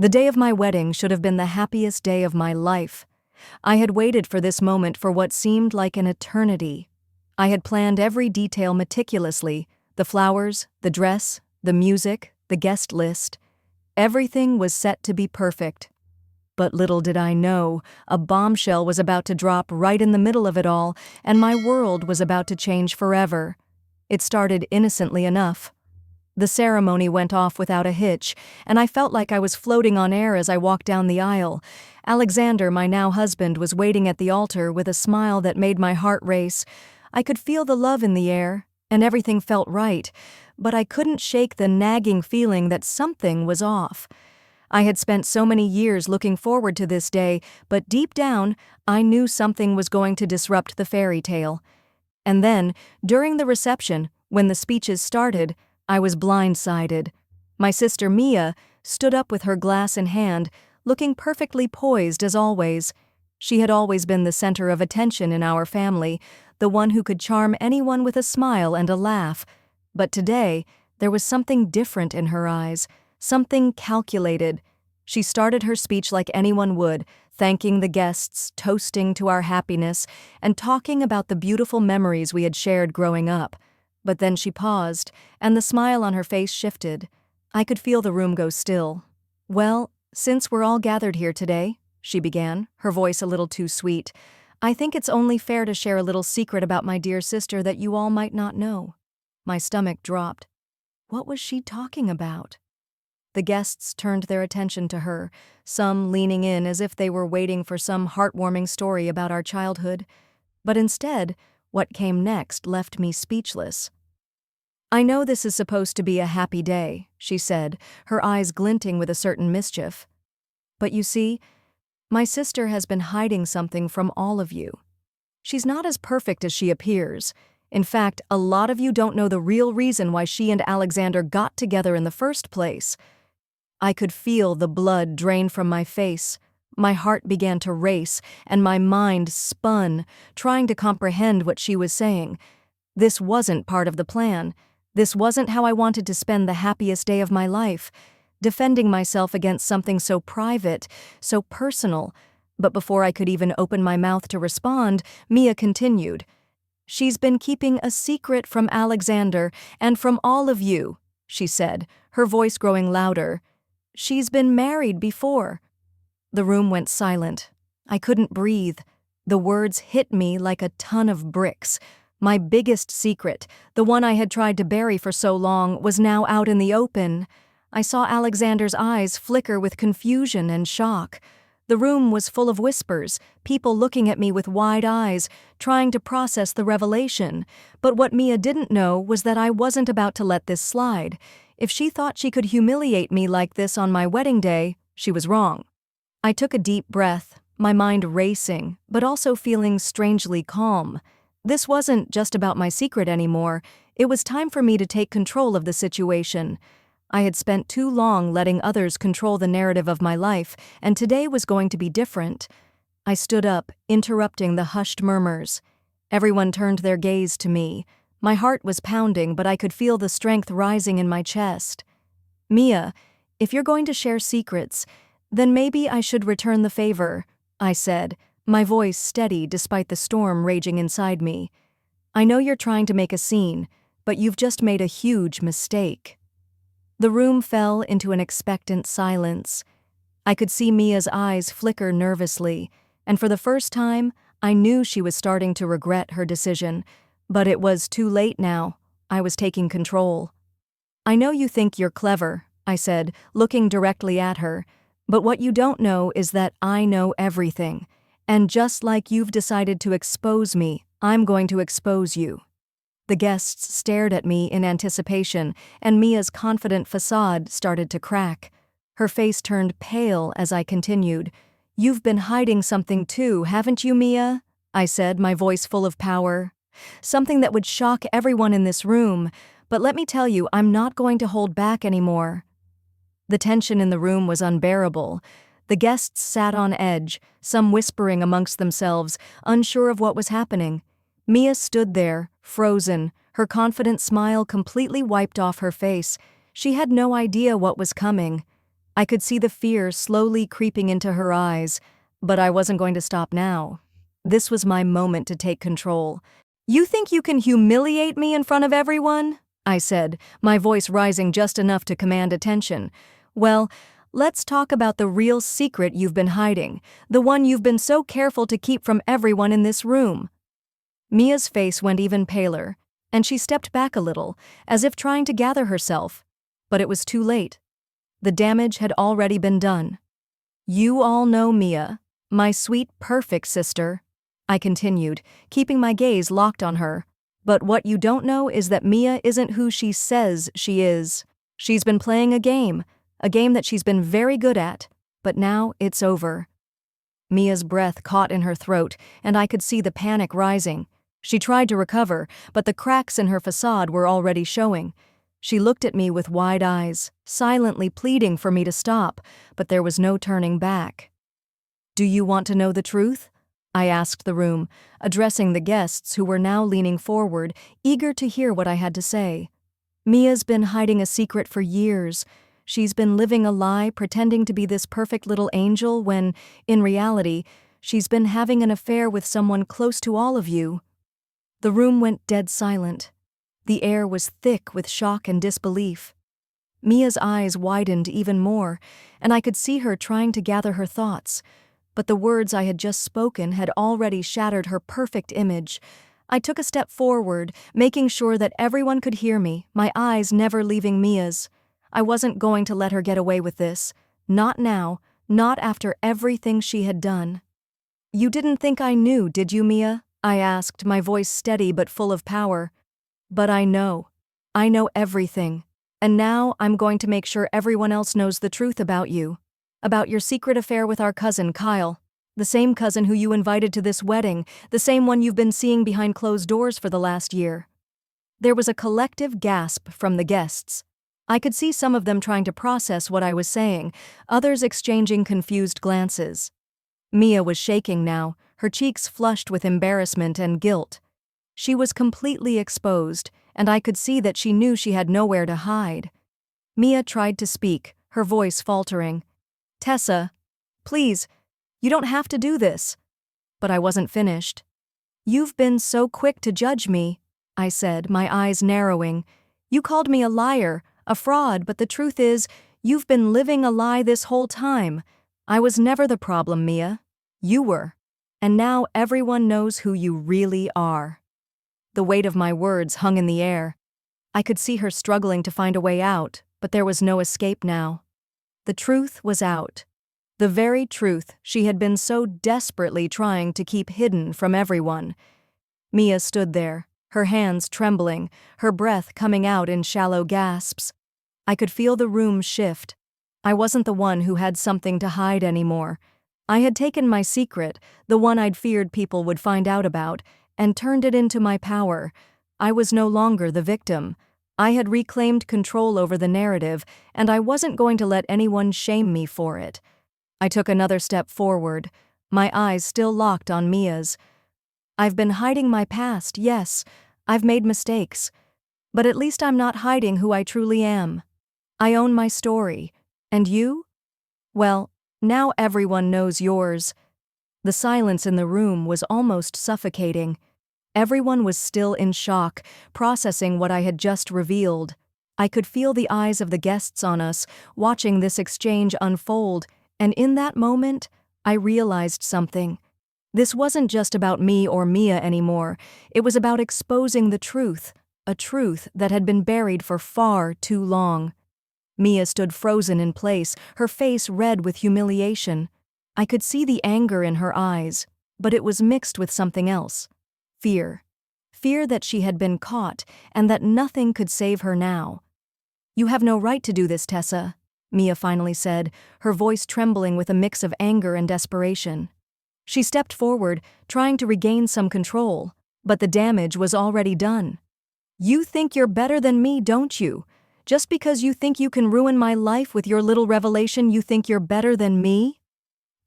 The day of my wedding should have been the happiest day of my life. I had waited for this moment for what seemed like an eternity. I had planned every detail meticulously: the flowers, the dress, the music, the guest list. Everything was set to be perfect. But little did I know, a bombshell was about to drop right in the middle of it all, and my world was about to change forever. It started innocently enough. The ceremony went off without a hitch, and I felt like I was floating on air as I walked down the aisle. Alexander, my now husband, was waiting at the altar with a smile that made my heart race. I could feel the love in the air, and everything felt right, but I couldn't shake the nagging feeling that something was off. I had spent so many years looking forward to this day, but deep down, I knew something was going to disrupt the fairy tale. And then, during the reception, when the speeches started, I was blindsided. My sister Mia stood up with her glass in hand, looking perfectly poised as always. She had always been the center of attention in our family, the one who could charm anyone with a smile and a laugh. But today, there was something different in her eyes, something calculated. She started her speech like anyone would, thanking the guests, toasting to our happiness, and talking about the beautiful memories we had shared growing up. But then she paused, and the smile on her face shifted. I could feel the room go still. "Well, since we're all gathered here today," she began, her voice a little too sweet, "I think it's only fair to share a little secret about my dear sister that you all might not know." My stomach dropped. What was she talking about? The guests turned their attention to her, some leaning in as if they were waiting for some heartwarming story about our childhood. But instead, what came next left me speechless. "I know this is supposed to be a happy day," she said, her eyes glinting with a certain mischief. "But you see, my sister has been hiding something from all of you. She's not as perfect as she appears. In fact, a lot of you don't know the real reason why she and Alexander got together in the first place." I could feel the blood drain from my face. My heart began to race, and my mind spun, trying to comprehend what she was saying. This wasn't part of the plan. This wasn't how I wanted to spend the happiest day of my life, defending myself against something so private, so personal. But before I could even open my mouth to respond, Mia continued. "She's been keeping a secret from Alexander and from all of you," she said, her voice growing louder. "She's been married before." The room went silent. I couldn't breathe. The words hit me like a ton of bricks. My biggest secret, the one I had tried to bury for so long, was now out in the open. I saw Alexander's eyes flicker with confusion and shock. The room was full of whispers, people looking at me with wide eyes, trying to process the revelation. But what Mia didn't know was that I wasn't about to let this slide. If she thought she could humiliate me like this on my wedding day, she was wrong. I took a deep breath, my mind racing, but also feeling strangely calm. This wasn't just about my secret anymore. It was time for me to take control of the situation. I had spent too long letting others control the narrative of my life, and today was going to be different. I stood up, interrupting the hushed murmurs. Everyone turned their gaze to me. My heart was pounding, but I could feel the strength rising in my chest. "Mia, if you're going to share secrets, then maybe I should return the favor," I said, my voice steady despite the storm raging inside me. "I know you're trying to make a scene, but you've just made a huge mistake." The room fell into an expectant silence. I could see Mia's eyes flicker nervously, and for the first time, I knew she was starting to regret her decision. But it was too late now. I was taking control. "I know you think you're clever," I said, looking directly at her, "but what you don't know is that I know everything. And just like you've decided to expose me, I'm going to expose you." The guests stared at me in anticipation, and Mia's confident facade started to crack. Her face turned pale as I continued. "You've been hiding something too, haven't you, Mia?" I said, my voice full of power. "Something that would shock everyone in this room, but let me tell you, I'm not going to hold back anymore." The tension in the room was unbearable. The guests sat on edge, some whispering amongst themselves, unsure of what was happening. Mia stood there, frozen, her confident smile completely wiped off her face. She had no idea what was coming. I could see the fear slowly creeping into her eyes, but I wasn't going to stop now. This was my moment to take control. "You think you can humiliate me in front of everyone?" I said, my voice rising just enough to command attention. "Well, let's talk about the real secret you've been hiding, the one you've been so careful to keep from everyone in this room." Mia's face went even paler, and she stepped back a little, as if trying to gather herself. But it was too late. The damage had already been done. "You all know Mia, my sweet, perfect sister," I continued, keeping my gaze locked on her. "But what you don't know is that Mia isn't who she says she is. She's been playing a game that she's been very good at, but now it's over." Mia's breath caught in her throat, and I could see the panic rising. She tried to recover, but the cracks in her facade were already showing. She looked at me with wide eyes, silently pleading for me to stop, but there was no turning back. "Do you want to know the truth?" I asked the room, addressing the guests who were now leaning forward, eager to hear what I had to say. "Mia's been hiding a secret for years. She's been living a lie, pretending to be this perfect little angel when, in reality, she's been having an affair with someone close to all of you." The room went dead silent. The air was thick with shock and disbelief. Mia's eyes widened even more, and I could see her trying to gather her thoughts. But the words I had just spoken had already shattered her perfect image. I took a step forward, making sure that everyone could hear me, my eyes never leaving Mia's. I wasn't going to let her get away with this. Not now, not after everything she had done. "You didn't think I knew, did you, Mia?" I asked, my voice steady but full of power. "But I know. I know everything. And now I'm going to make sure everyone else knows the truth about you. About your secret affair with our cousin, Kyle. The same cousin who you invited to this wedding, the same one you've been seeing behind closed doors for the last year." There was a collective gasp from the guests. I could see some of them trying to process what I was saying, others exchanging confused glances. Mia was shaking now, her cheeks flushed with embarrassment and guilt. She was completely exposed, and I could see that she knew she had nowhere to hide. Mia tried to speak, her voice faltering. "Tessa, please, you don't have to do this." But I wasn't finished. "You've been so quick to judge me," I said, my eyes narrowing. "You called me a liar, a fraud, but the truth is, you've been living a lie this whole time. I was never the problem, Mia. You were. And now everyone knows who you really are." The weight of my words hung in the air. I could see her struggling to find a way out, but there was no escape now. The truth was out. The very truth she had been so desperately trying to keep hidden from everyone. Mia stood there, her hands trembling, her breath coming out in shallow gasps. I could feel the room shift. I wasn't the one who had something to hide anymore. I had taken my secret, the one I'd feared people would find out about, and turned it into my power. I was no longer the victim. I had reclaimed control over the narrative, and I wasn't going to let anyone shame me for it. I took another step forward, my eyes still locked on Mia's. "I've been hiding my past, yes. I've made mistakes. But at least I'm not hiding who I truly am. I own my story. And you? Well, now everyone knows yours." The silence in the room was almost suffocating. Everyone was still in shock, processing what I had just revealed. I could feel the eyes of the guests on us, watching this exchange unfold, and in that moment, I realized something. This wasn't just about me or Mia anymore. It was about exposing the truth, a truth that had been buried for far too long. Mia stood frozen in place, her face red with humiliation. I could see the anger in her eyes, but it was mixed with something else. Fear. Fear that she had been caught and that nothing could save her now. "You have no right to do this, Tessa," Mia finally said, her voice trembling with a mix of anger and desperation. She stepped forward, trying to regain some control, but the damage was already done. "You think you're better than me, don't you? Just because you think you can ruin my life with your little revelation, you think you're better than me?"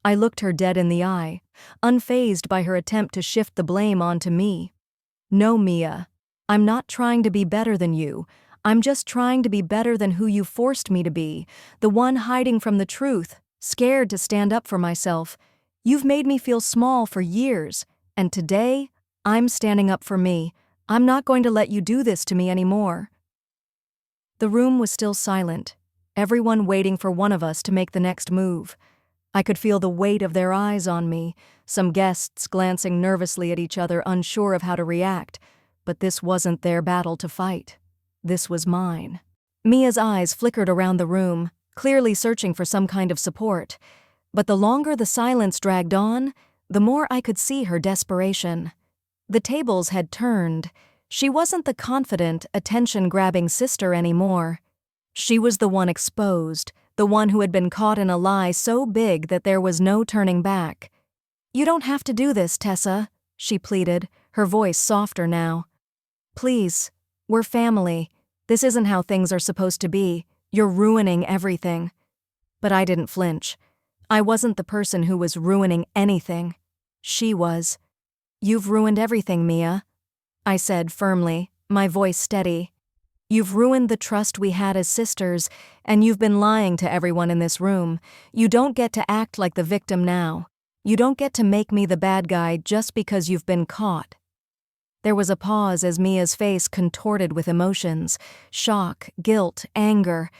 I looked her dead in the eye, unfazed by her attempt to shift the blame onto me. "No, Mia. I'm not trying to be better than you. I'm just trying to be better than who you forced me to be, the one hiding from the truth, scared to stand up for myself. You've made me feel small for years, and today, I'm standing up for me. I'm not going to let you do this to me anymore." The room was still silent, everyone waiting for one of us to make the next move. I could feel the weight of their eyes on me, some guests glancing nervously at each other, unsure of how to react, but this wasn't their battle to fight. This was mine. Mia's eyes flickered around the room, clearly searching for some kind of support. But the longer the silence dragged on, the more I could see her desperation. The tables had turned. She wasn't the confident, attention-grabbing sister anymore. She was the one exposed, the one who had been caught in a lie so big that there was no turning back. "You don't have to do this, Tessa," she pleaded, her voice softer now. "Please, we're family. This isn't how things are supposed to be. You're ruining everything." But I didn't flinch. I wasn't the person who was ruining anything. She was. "You've ruined everything, Mia," I said firmly, my voice steady. "You've ruined the trust we had as sisters, and you've been lying to everyone in this room. You don't get to act like the victim now. You don't get to make me the bad guy just because you've been caught." There was a pause as Mia's face contorted with emotions, shock, guilt, anger,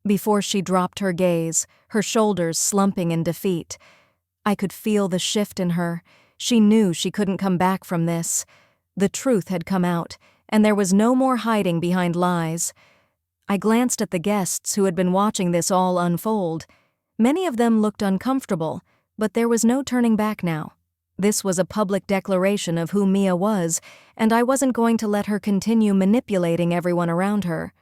before she dropped her gaze, her shoulders slumping in defeat. I could feel the shift in her. She knew she couldn't come back from this. The truth had come out, and there was no more hiding behind lies. I glanced at the guests who had been watching this all unfold. Many of them looked uncomfortable, but there was no turning back now. This was a public declaration of who Mia was, and I wasn't going to let her continue manipulating everyone around her.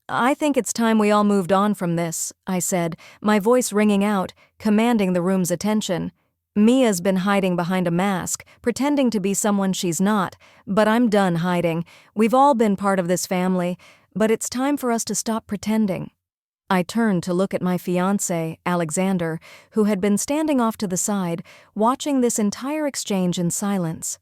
"I think it's time we all moved on from this," I said, my voice ringing out, commanding the room's attention. "Mia's been hiding behind a mask, pretending to be someone she's not, but I'm done hiding. We've all been part of this family, but it's time for us to stop pretending." I turned to look at my fiancé, Alexander, who had been standing off to the side, watching this entire exchange in silence.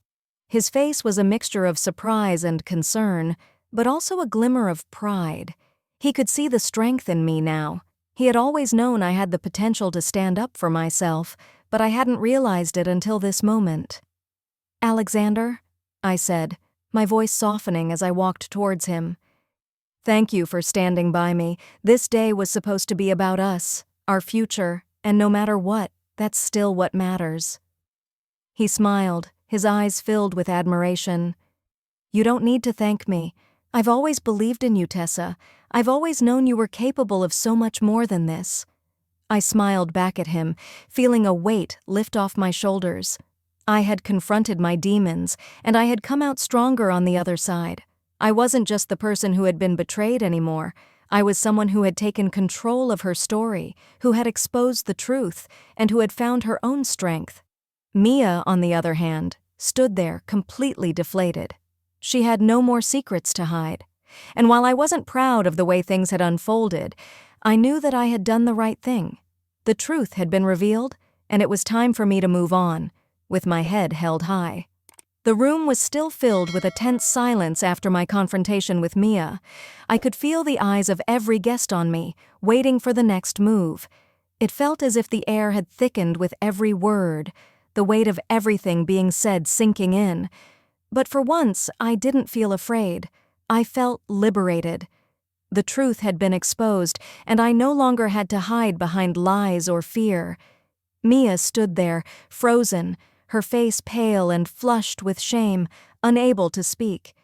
His face was a mixture of surprise and concern, but also a glimmer of pride. He could see the strength in me now. He had always known I had the potential to stand up for myself, but I hadn't realized it until this moment. "Alexander," I said, my voice softening as I walked towards him. "Thank you for standing by me. This day was supposed to be about us, our future, and no matter what, that's still what matters." He smiled, his eyes filled with admiration. "You don't need to thank me. I've always believed in you, Tessa. I've always known you were capable of so much more than this." I smiled back at him, feeling a weight lift off my shoulders. I had confronted my demons, and I had come out stronger on the other side. I wasn't just the person who had been betrayed anymore. I was someone who had taken control of her story, who had exposed the truth, and who had found her own strength. Mia, on the other hand, stood there completely deflated. She had no more secrets to hide. And while I wasn't proud of the way things had unfolded, I knew that I had done the right thing. The truth had been revealed, and it was time for me to move on, with my head held high. The room was still filled with a tense silence after my confrontation with Mia. I could feel the eyes of every guest on me, waiting for the next move. It felt as if the air had thickened with every word, the weight of everything being said sinking in. But for once, I didn't feel afraid. I felt liberated. The truth had been exposed, and I no longer had to hide behind lies or fear. Mia stood there, frozen, her face pale and flushed with shame, unable to speak.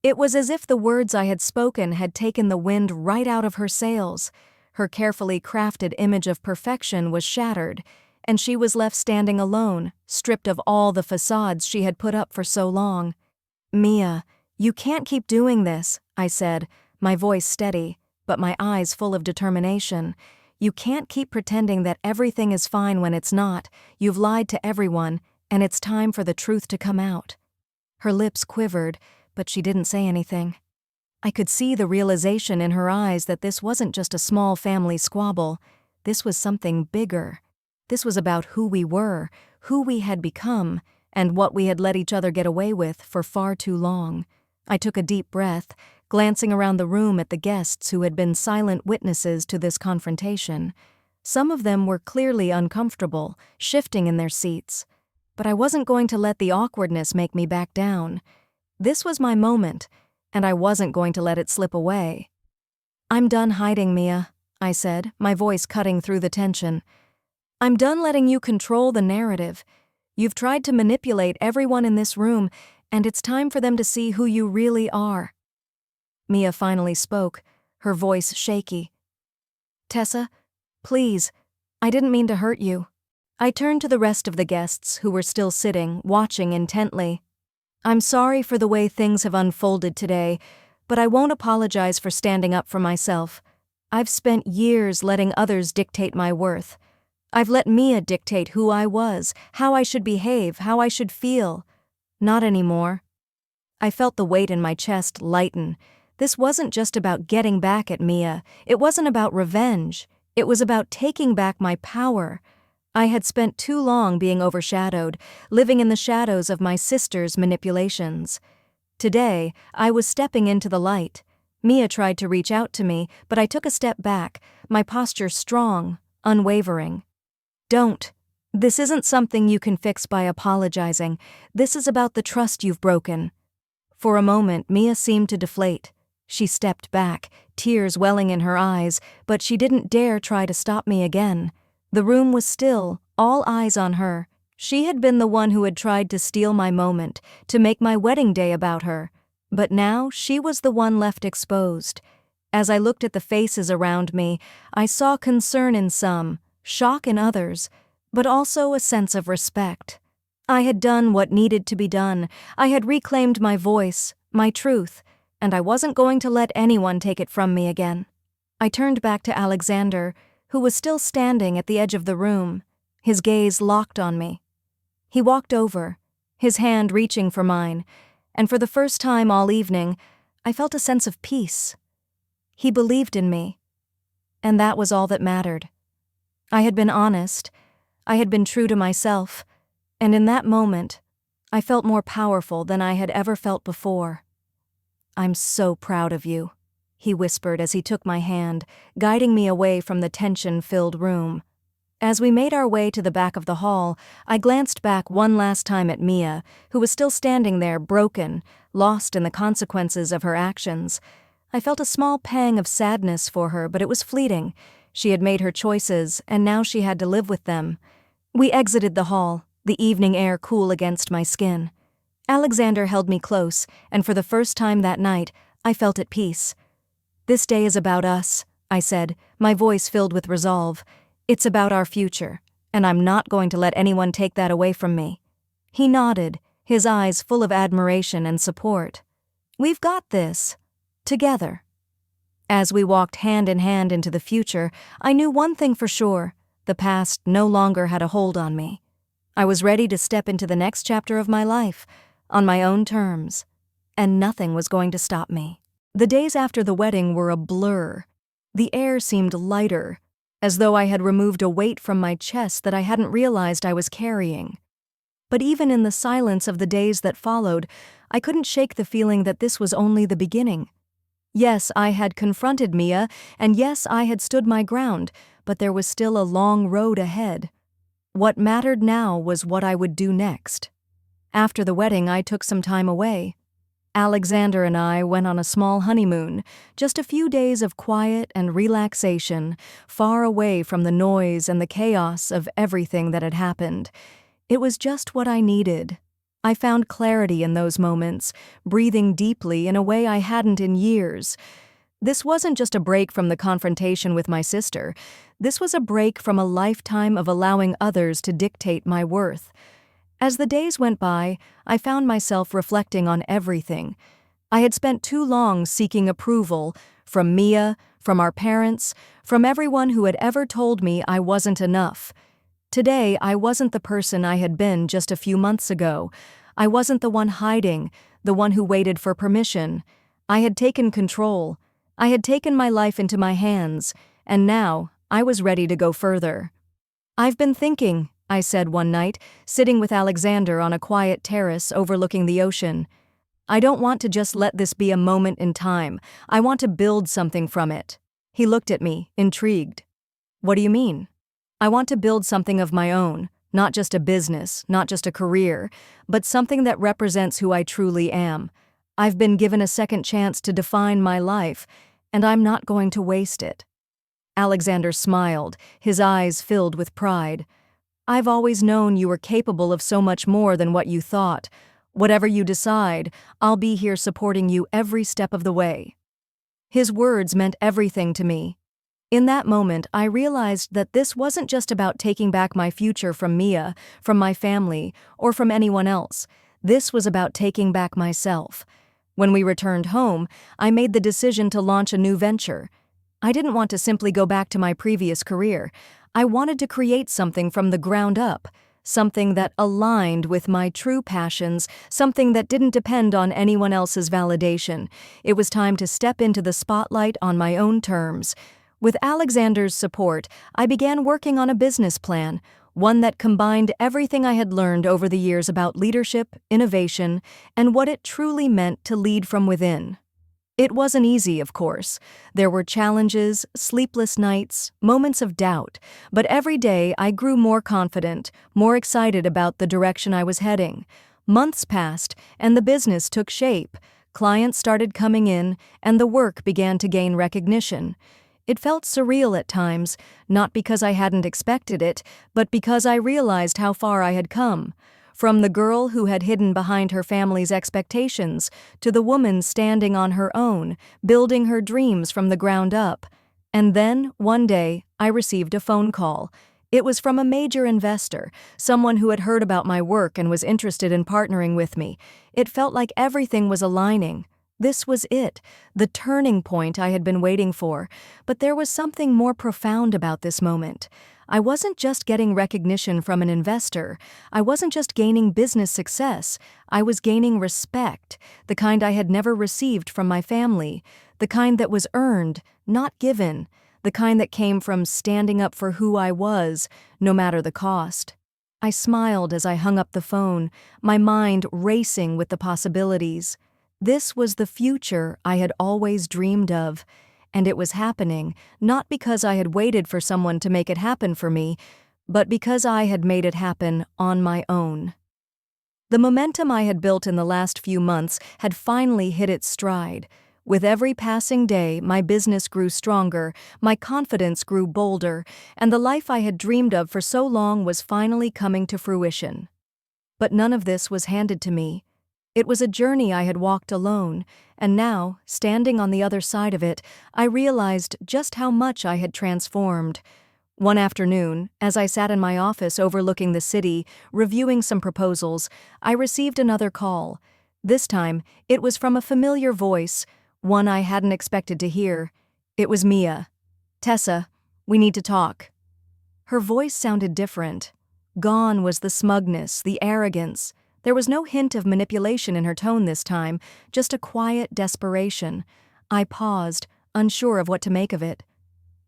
It was as if the words I had spoken had taken the wind right out of her sails. Her carefully crafted image of perfection was shattered, and she was left standing alone, stripped of all the facades she had put up for so long. "Mia, you can't keep doing this," I said, my voice steady, but my eyes full of determination. "You can't keep pretending that everything is fine when it's not. You've lied to everyone, and it's time for the truth to come out." Her lips quivered, but she didn't say anything. I could see the realization in her eyes that this wasn't just a small family squabble. This was something bigger. This was about who we were, who we had become, and what we had let each other get away with for far too long. I took a deep breath, glancing around the room at the guests who had been silent witnesses to this confrontation. Some of them were clearly uncomfortable, shifting in their seats. But I wasn't going to let the awkwardness make me back down. This was my moment, and I wasn't going to let it slip away. "I'm done hiding, Mia," I said, my voice cutting through the tension. "I'm done letting you control the narrative. You've tried to manipulate everyone in this room, and it's time for them to see who you really are." Mia finally spoke, her voice shaky. "Tessa, please, I didn't mean to hurt you." I turned to the rest of the guests who were still sitting, watching intently. "I'm sorry for the way things have unfolded today, but I won't apologize for standing up for myself. I've spent years letting others dictate my worth. I've let Mia dictate who I was, how I should behave, how I should feel. Not anymore." I felt the weight in my chest lighten. This wasn't just about getting back at Mia. It wasn't about revenge. It was about taking back my power. I had spent too long being overshadowed, living in the shadows of my sister's manipulations. Today, I was stepping into the light. Mia tried to reach out to me, but I took a step back, my posture strong, unwavering. "Don't. This isn't something you can fix by apologizing. This is about the trust you've broken." For a moment, Mia seemed to deflate. She stepped back, tears welling in her eyes, but she didn't dare try to stop me again. The room was still, all eyes on her. She had been the one who had tried to steal my moment, to make my wedding day about her. But now she was the one left exposed. As I looked at the faces around me, I saw concern in some, shock in others, but also a sense of respect. I had done what needed to be done. I had reclaimed my voice, my truth, and I wasn't going to let anyone take it from me again. I turned back to Alexander, who was still standing at the edge of the room, his gaze locked on me. He walked over, his hand reaching for mine, and for the first time all evening, I felt a sense of peace. He believed in me, and that was all that mattered. I had been honest, I had been true to myself, and in that moment, I felt more powerful than I had ever felt before. "I'm so proud of you," he whispered as he took my hand, guiding me away from the tension-filled room. As we made our way to the back of the hall, I glanced back one last time at Mia, who was still standing there, broken, lost in the consequences of her actions. I felt a small pang of sadness for her, but it was fleeting. She had made her choices, and now she had to live with them. We exited the hall, the evening air cool against my skin. Alexander held me close, and for the first time that night, I felt at peace. "This day is about us," I said, my voice filled with resolve. "It's about our future, and I'm not going to let anyone take that away from me." He nodded, his eyes full of admiration and support. "We've got this. Together." As we walked hand in hand into the future, I knew one thing for sure: the past no longer had a hold on me. I was ready to step into the next chapter of my life, on my own terms, and nothing was going to stop me. The days after the wedding were a blur. The air seemed lighter, as though I had removed a weight from my chest that I hadn't realized I was carrying. But even in the silence of the days that followed, I couldn't shake the feeling that this was only the beginning. Yes, I had confronted Mia, and yes, I had stood my ground, but there was still a long road ahead. What mattered now was what I would do next. After the wedding, I took some time away. Alexander and I went on a small honeymoon, just a few days of quiet and relaxation, far away from the noise and the chaos of everything that had happened. It was just what I needed. I found clarity in those moments, breathing deeply in a way I hadn't in years. This wasn't just a break from the confrontation with my sister. This was a break from a lifetime of allowing others to dictate my worth. As the days went by, I found myself reflecting on everything. I had spent too long seeking approval from Mia, from our parents, from everyone who had ever told me I wasn't enough. Today, I wasn't the person I had been just a few months ago. I wasn't the one hiding, the one who waited for permission. I had taken control. I had taken my life into my hands, and now I was ready to go further. "I've been thinking," I said one night, sitting with Alexander on a quiet terrace overlooking the ocean. I don't want to just let this be a moment in time. I want to build something from it." He looked at me, intrigued. "What do you mean?" "I want to build something of my own, not just a business, not just a career, but something that represents who I truly am. I've been given a second chance to define my life, and I'm not going to waste it." Alexander smiled, his eyes filled with pride. "I've always known you were capable of so much more than what you thought. Whatever you decide, I'll be here supporting you every step of the way." His words meant everything to me. In that moment, I realized that this wasn't just about taking back my future from Mia, from my family, or from anyone else. This was about taking back myself. When we returned home, I made the decision to launch a new venture. I didn't want to simply go back to my previous career. I wanted to create something from the ground up, something that aligned with my true passions, something that didn't depend on anyone else's validation. It was time to step into the spotlight on my own terms. With Alexander's support, I began working on a business plan, one that combined everything I had learned over the years about leadership, innovation, and what it truly meant to lead from within. It wasn't easy, of course. There were challenges, sleepless nights, moments of doubt, but every day I grew more confident, more excited about the direction I was heading. Months passed, and the business took shape. Clients started coming in, and the work began to gain recognition. It felt surreal at times, not because I hadn't expected it, but because I realized how far I had come. From the girl who had hidden behind her family's expectations to the woman standing on her own, building her dreams from the ground up. And then, one day, I received a phone call. It was from a major investor, someone who had heard about my work and was interested in partnering with me. It felt like everything was aligning. This was it, the turning point I had been waiting for. But there was something more profound about this moment. I wasn't just getting recognition from an investor. I wasn't just gaining business success. I was gaining respect, the kind I had never received from my family, the kind that was earned, not given, the kind that came from standing up for who I was, no matter the cost. I smiled as I hung up the phone, my mind racing with the possibilities. This was the future I had always dreamed of. And it was happening, not because I had waited for someone to make it happen for me, but because I had made it happen on my own. The momentum I had built in the last few months had finally hit its stride. With every passing day, my business grew stronger, my confidence grew bolder, and the life I had dreamed of for so long was finally coming to fruition. But none of this was handed to me. It was a journey I had walked alone, and now, standing on the other side of it, I realized just how much I had transformed. One afternoon, as I sat in my office overlooking the city, reviewing some proposals, I received another call. This time, it was from a familiar voice, one I hadn't expected to hear. It was Mia. "Tessa, we need to talk." Her voice sounded different. Gone was the smugness, the arrogance. There was no hint of manipulation in her tone this time, just a quiet desperation. I paused, unsure of what to make of it.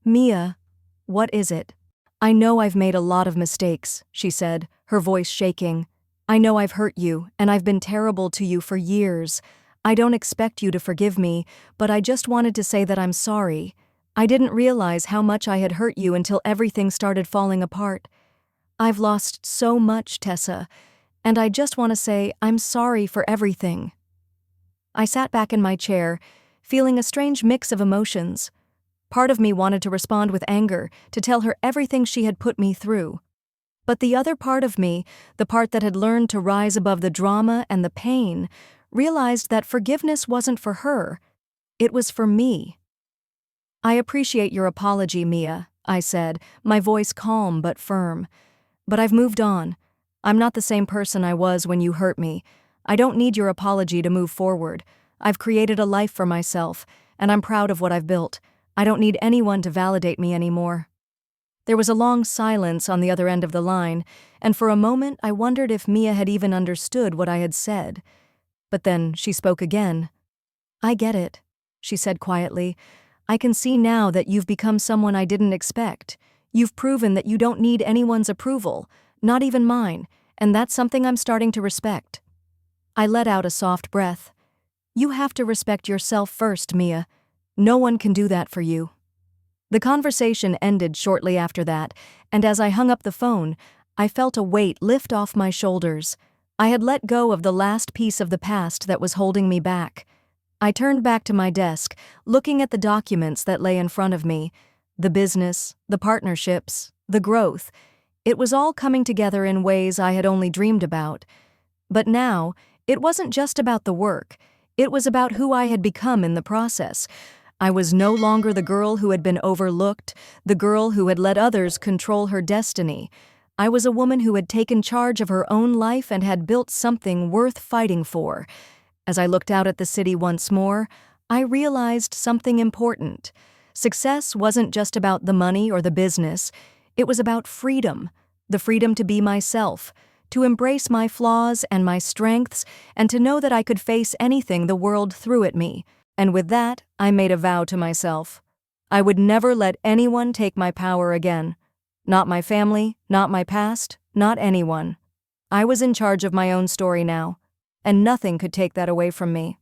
"Mia, what is it?" "I know I've made a lot of mistakes," she said, her voice shaking. "I know I've hurt you, and I've been terrible to you for years. I don't expect you to forgive me, but I just wanted to say that I'm sorry. I didn't realize how much I had hurt you until everything started falling apart. I've lost so much, Tessa. And I just want to say I'm sorry for everything." I sat back in my chair, feeling a strange mix of emotions. Part of me wanted to respond with anger, to tell her everything she had put me through. But the other part of me, the part that had learned to rise above the drama and the pain, realized that forgiveness wasn't for her. It was for me. "I appreciate your apology, Mia," I said, my voice calm but firm. "But I've moved on. I'm not the same person I was when you hurt me. I don't need your apology to move forward. I've created a life for myself, and I'm proud of what I've built. I don't need anyone to validate me anymore." There was a long silence on the other end of the line, and for a moment I wondered if Mia had even understood what I had said. But then she spoke again. "I get it," she said quietly. "I can see now that you've become someone I didn't expect. You've proven that you don't need anyone's approval, not even mine, and that's something I'm starting to respect." I let out a soft breath. You have to respect yourself first, Mia. No one can do that for you." The conversation ended shortly after that, and as I hung up the phone, I felt a weight lift off my shoulders. I had let go of the last piece of the past that was holding me back. I turned back to my desk, looking at the documents that lay in front of me. The business, the partnerships, the growth. It was all coming together in ways I had only dreamed about. But now, it wasn't just about the work. It was about who I had become in the process. I was no longer the girl who had been overlooked, the girl who had let others control her destiny. I was a woman who had taken charge of her own life and had built something worth fighting for. As I looked out at the city once more, I realized something important. Success wasn't just about the money or the business. It was about freedom, the freedom to be myself, to embrace my flaws and my strengths, and to know that I could face anything the world threw at me. And with that, I made a vow to myself. I would never let anyone take my power again. Not my family, not my past, not anyone. I was in charge of my own story now, and nothing could take that away from me.